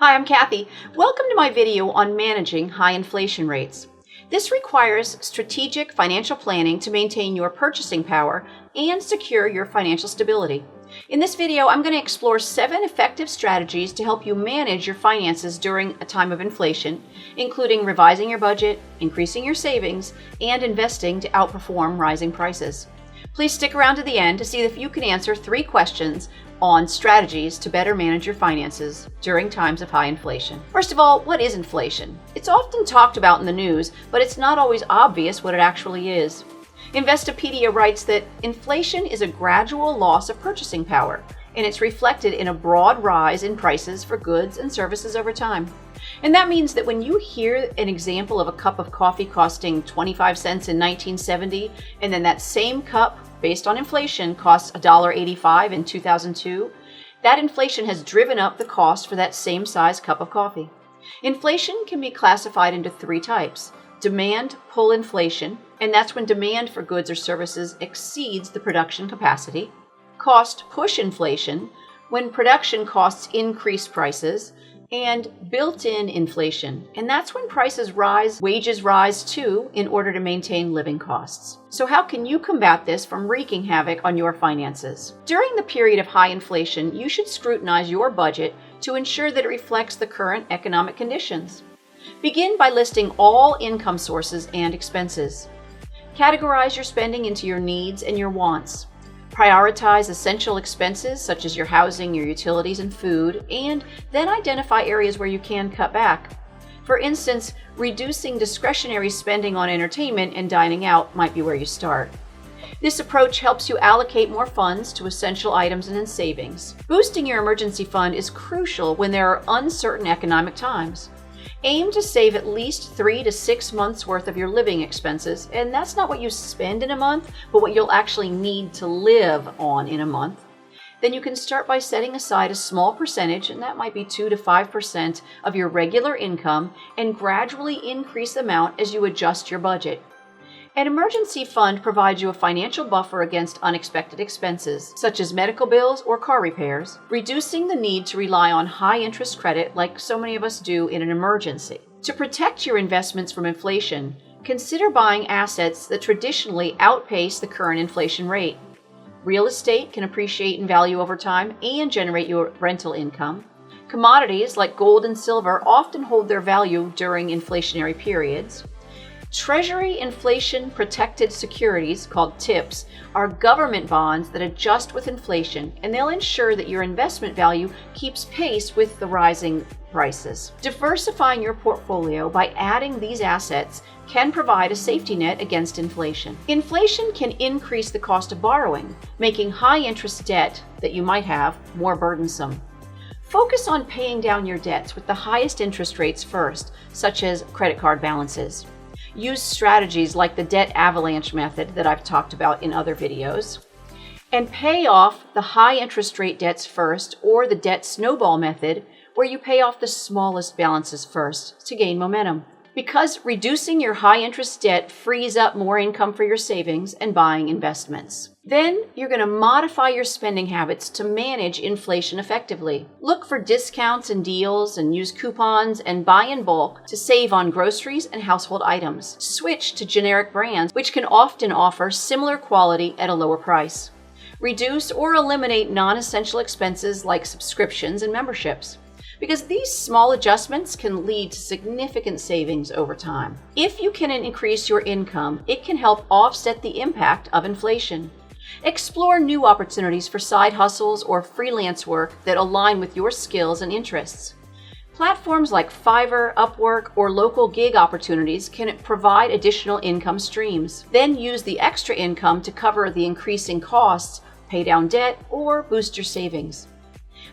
Hi, I'm Kathy. Welcome to my video on managing high inflation rates. This requires strategic financial planning to maintain your purchasing power and secure your financial stability. In this video, I'm going to explore 7 effective strategies to help you manage your finances during a time of inflation, including revising your budget, increasing your savings, and investing to outperform rising prices. Please stick around to the end to see if you can answer 3 questions on strategies to better manage your finances during times of high inflation. First of all, what is inflation? It's often talked about in the news, but it's not always obvious what it actually is. Investopedia writes that inflation is a gradual loss of purchasing power, and it's reflected in a broad rise in prices for goods and services over time. And that means that when you hear an example of a cup of coffee costing 25 cents in 1970, and then that same cup, based on inflation, costs $1.85 in 2002, that inflation has driven up the cost for that same size cup of coffee. Inflation can be classified into 3 types. Demand pull inflation, and that's when demand for goods or services exceeds the production capacity. Cost push inflation, when production costs increase prices. And built-in inflation, and that's when prices rise, wages rise too, in order to maintain living costs. So how can you combat this from wreaking havoc on your finances? During the period of high inflation, you should scrutinize your budget to ensure that it reflects the current economic conditions. Begin by listing all income sources and expenses. Categorize your spending into your needs and your wants. Prioritize essential expenses such as your housing, your utilities, and food, and then identify areas where you can cut back. For instance, reducing discretionary spending on entertainment and dining out might be where you start. This approach helps you allocate more funds to essential items and in savings. Boosting your emergency fund is crucial when there are uncertain economic times. Aim to save at least 3 to 6 months worth of your living expenses, and that's not what you spend in a month, but what you'll actually need to live on in a month. Then you can start by setting aside a small percentage, and that might be 2 to 5% of your regular income, and gradually increase the amount as you adjust your budget. An emergency fund provides you a financial buffer against unexpected expenses, such as medical bills or car repairs, reducing the need to rely on high-interest credit like so many of us do in an emergency. To protect your investments from inflation, consider buying assets that traditionally outpace the current inflation rate. Real estate can appreciate in value over time and generate your rental income. Commodities like gold and silver often hold their value during inflationary periods. Treasury inflation-protected securities, called TIPS, are government bonds that adjust with inflation, and they'll ensure that your investment value keeps pace with the rising prices. Diversifying your portfolio by adding these assets can provide a safety net against inflation. Inflation can increase the cost of borrowing, making high-interest debt that you might have more burdensome. Focus on paying down your debts with the highest interest rates first, such as credit card balances. Use strategies like the debt avalanche method that I've talked about in other videos. And pay off the high interest rate debts first, or the debt snowball method, where you pay off the smallest balances first to gain momentum. Because reducing your high interest debt frees up more income for your savings and buying investments. Then you're going to modify your spending habits to manage inflation effectively. Look for discounts and deals and use coupons and buy in bulk to save on groceries and household items. Switch to generic brands, which can often offer similar quality at a lower price. Reduce or eliminate non-essential expenses like subscriptions and memberships, because these small adjustments can lead to significant savings over time. If you can increase your income, it can help offset the impact of inflation. Explore new opportunities for side hustles or freelance work that align with your skills and interests. Platforms like Fiverr, Upwork, or local gig opportunities can provide additional income streams. Then use the extra income to cover the increasing costs, pay down debt, or boost your savings.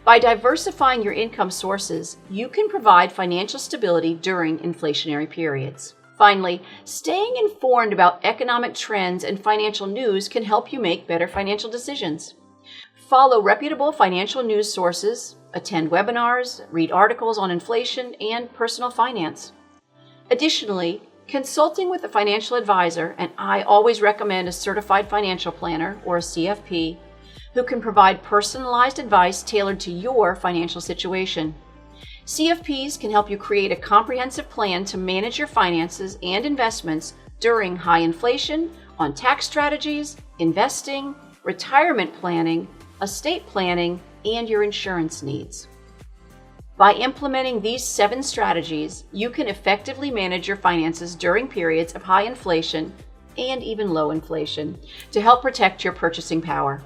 By diversifying your income sources, you can provide financial stability during inflationary periods. Finally, staying informed about economic trends and financial news can help you make better financial decisions. Follow reputable financial news sources, attend webinars, read articles on inflation and personal finance. Additionally, consulting with a financial advisor, and I always recommend a certified financial planner or a CFP, who can provide personalized advice tailored to your financial situation. CFPs can help you create a comprehensive plan to manage your finances and investments during high inflation on tax strategies, investing, retirement planning, estate planning, and your insurance needs. By implementing these 7 strategies, you can effectively manage your finances during periods of high inflation and even low inflation to help protect your purchasing power.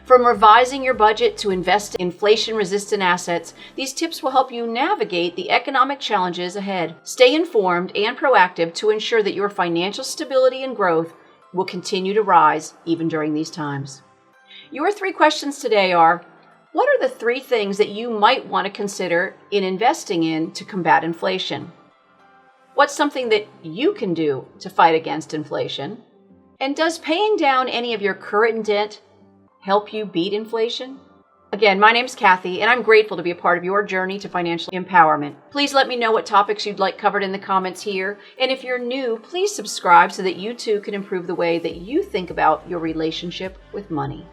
From revising your budget to invest in inflation-resistant assets, these tips will help you navigate the economic challenges ahead. Stay informed and proactive to ensure that your financial stability and growth will continue to rise even during these times. Your 3 questions today are: what are the 3 things that you might want to consider in investing in to combat inflation? What's something that you can do to fight against inflation? And does paying down any of your current debt help you beat inflation? Again, my name's Kathy, and I'm grateful to be a part of your journey to financial empowerment. Please let me know what topics you'd like covered in the comments here. And if you're new, please subscribe so that you too can improve the way that you think about your relationship with money.